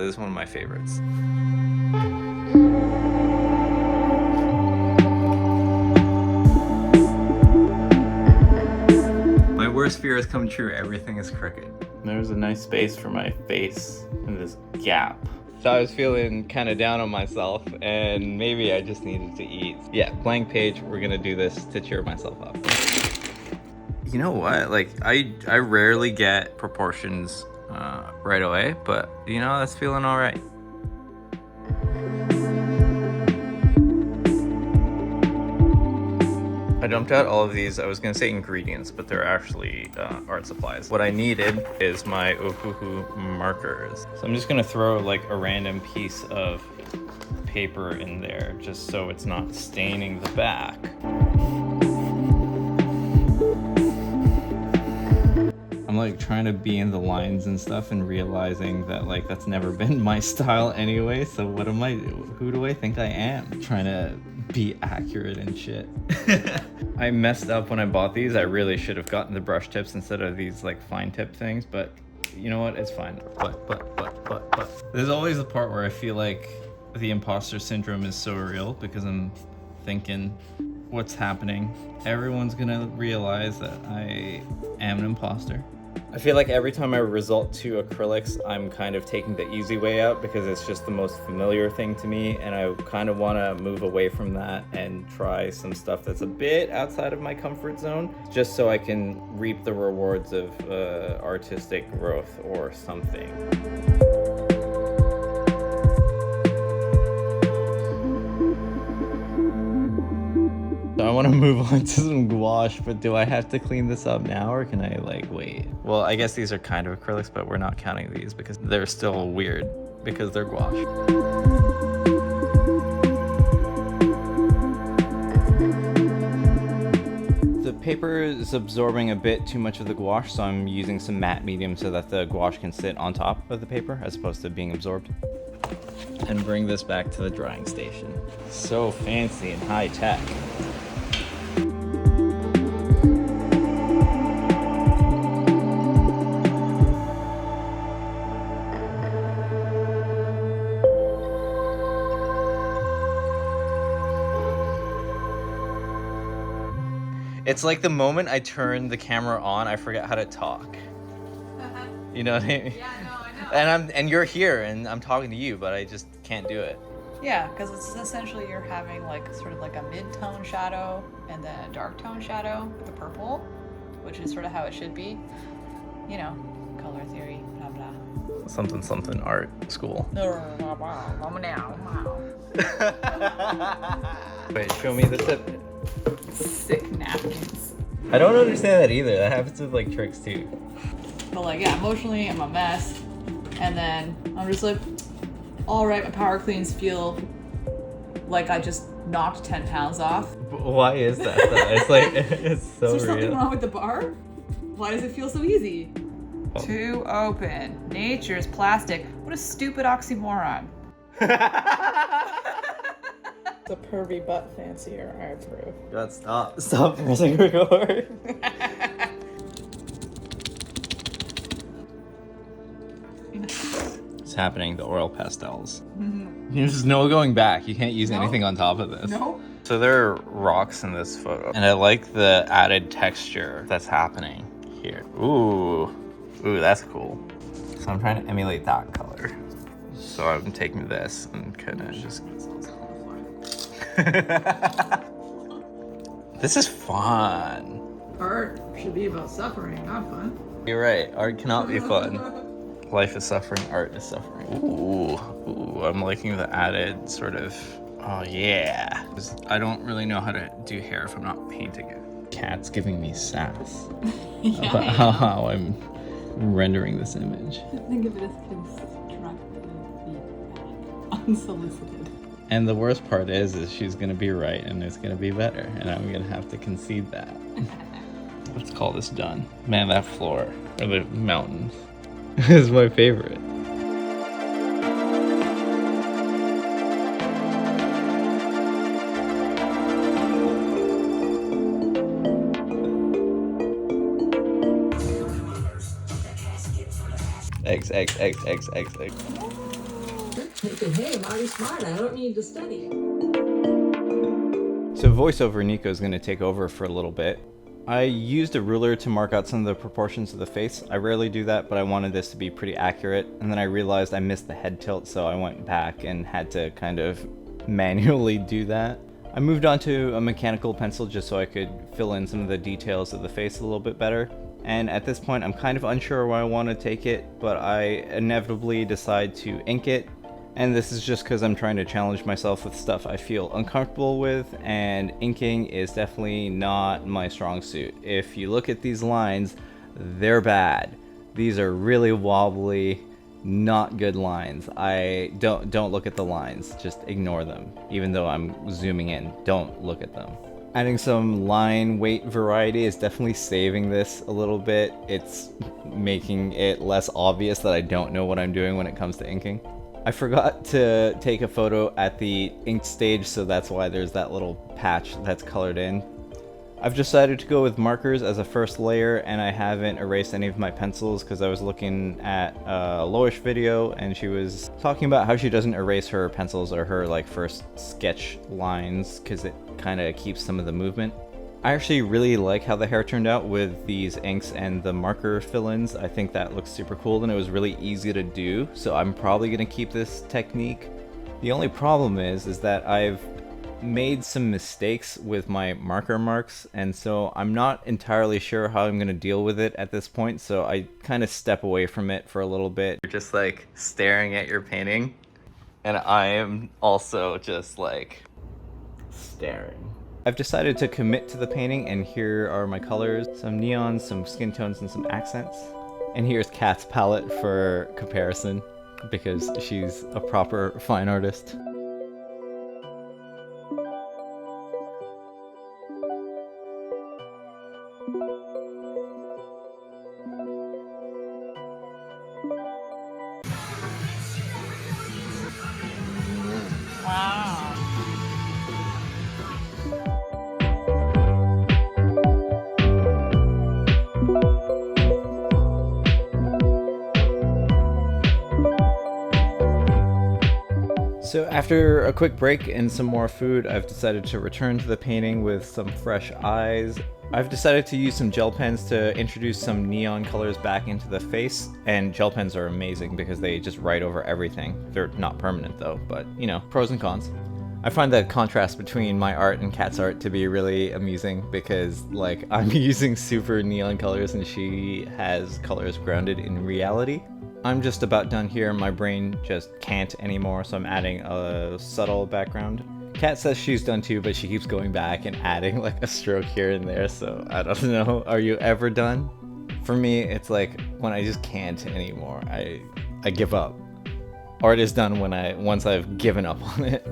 this is one of my favorites. My worst fear has come true. Everything is crooked. There's a nice space for my face in this gap. So I was feeling kind of down on myself and maybe I just needed to eat. Yeah, blank page. We're gonna do this to cheer myself up. You know what? Like I rarely get proportions right away, but you know, that's feeling all right. I dumped out all of these, I was gonna say ingredients, but they're actually art supplies. What I needed is my ohuhu markers. So I'm just gonna throw like a random piece of paper in there just so it's not staining the back. I'm like trying to be in the lines and stuff and realizing that like that's never been my style anyway, so what am I, who do I think I am? Trying to be accurate and shit. I messed up when I bought these. I really should have gotten the brush tips instead of these like fine tip things, but you know what, it's fine. But. There's always the part where I feel like the imposter syndrome is so real because I'm thinking, what's happening? Everyone's gonna realize that I am an imposter. I feel like every time I resort to acrylics, I'm kind of taking the easy way out because it's just the most familiar thing to me, and I kind of want to move away from that and try some stuff that's a bit outside of my comfort zone, just so I can reap the rewards of artistic growth or something. I want to move on to some gouache, but do I have to clean this up now or can I like wait? Well, I guess these are kind of acrylics, but we're not counting these because they're still weird because they're gouache. The paper is absorbing a bit too much of the gouache, so I'm using some matte medium so that the gouache can sit on top of the paper as opposed to being absorbed. And bring this back to the drying station. So fancy and high tech. It's like the moment I turn the camera on, I forget how to talk. You know what I mean? Yeah, no, I know. And you're here and I'm talking to you, but I just can't do it. Yeah, because it's essentially you're having like sort of like a mid-tone shadow and then a dark tone shadow with the purple, which is sort of how it should be. You know, color theory, blah blah. Something art school. Wait, show me the tip. Sick napkins. I don't understand that either. That happens with like tricks too. But like, yeah, emotionally I'm a mess, and then I'm just like, all right, my power cleans feel like I just knocked 10 pounds off. Why is that though? It's like, it's so real. Is there something wrong with the bar? Why does it feel so easy? Oh. Too open. Nature's plastic. What a stupid oxymoron. The pervy butt fancier, I approve. God, stop pressing record. It's happening, the oil pastels. Mm-hmm. There's no going back. You can't use anything on top of this. No. So there are rocks in this photo, and I like the added texture that's happening here. Ooh, that's cool. So I'm trying to emulate that color. So I'm taking this and kind of just... This is fun. Art should be about suffering, not fun. You're right, art cannot be fun. Life is suffering, art is suffering. Ooh, I'm liking the added sort of, oh yeah. I don't really know how to do hair if I'm not painting it. Cat's giving me sass about how I'm rendering this image. Think of it as constructive feedback, unsolicited. And the worst part is she's gonna be right and it's gonna be better, and I'm gonna have to concede that. Let's call this done. Man, that floor, or the mountains, is my favorite. Eggs. I said, hey, I'm already smart. I don't need to study. So voiceover Nico is going to take over for a little bit. I used a ruler to mark out some of the proportions of the face. I rarely do that, but I wanted this to be pretty accurate. And then I realized I missed the head tilt, so I went back and had to kind of manually do that. I moved on to a mechanical pencil just so I could fill in some of the details of the face a little bit better. And at this point, I'm kind of unsure where I want to take it, but I inevitably decide to ink it. And this is just because I'm trying to challenge myself with stuff I feel uncomfortable with, and inking is definitely not my strong suit. If you look at these lines, they're bad. These are really wobbly, not good lines. I don't look at the lines, just ignore them. Even though I'm zooming in, don't look at them. Adding some line weight variety is definitely saving this a little bit. It's making it less obvious that I don't know what I'm doing when it comes to inking. I forgot to take a photo at the ink stage, so that's why there's that little patch that's colored in. I've decided to go with markers as a first layer, and I haven't erased any of my pencils because I was looking at a Loish video and she was talking about how she doesn't erase her pencils or her like first sketch lines because it kind of keeps some of the movement. I actually really like how the hair turned out with these inks and the marker fill-ins. I think that looks super cool and it was really easy to do, so I'm probably going to keep this technique. The only problem is that I've made some mistakes with my marker marks, and so I'm not entirely sure how I'm going to deal with it at this point, so I kind of step away from it for a little bit. You're just like staring at your painting, and I am also just like staring. I've decided to commit to the painting, and here are my colors. Some neons, some skin tones, and some accents. And here's Kat's palette for comparison, because she's a proper fine artist. Wow. So after a quick break and some more food, I've decided to return to the painting with some fresh eyes. I've decided to use some gel pens to introduce some neon colors back into the face, and gel pens are amazing because they just write over everything. They're not permanent though, but you know, pros and cons. I find the contrast between my art and Kat's art to be really amusing because like I'm using super neon colors and she has colors grounded in reality. I'm just about done here. My brain just can't anymore, so I'm adding a subtle background. Kat says she's done too, but she keeps going back and adding like a stroke here and there, so I don't know. Are you ever done? For me, it's like when I just can't anymore, I give up. Art is done once I've given up on it.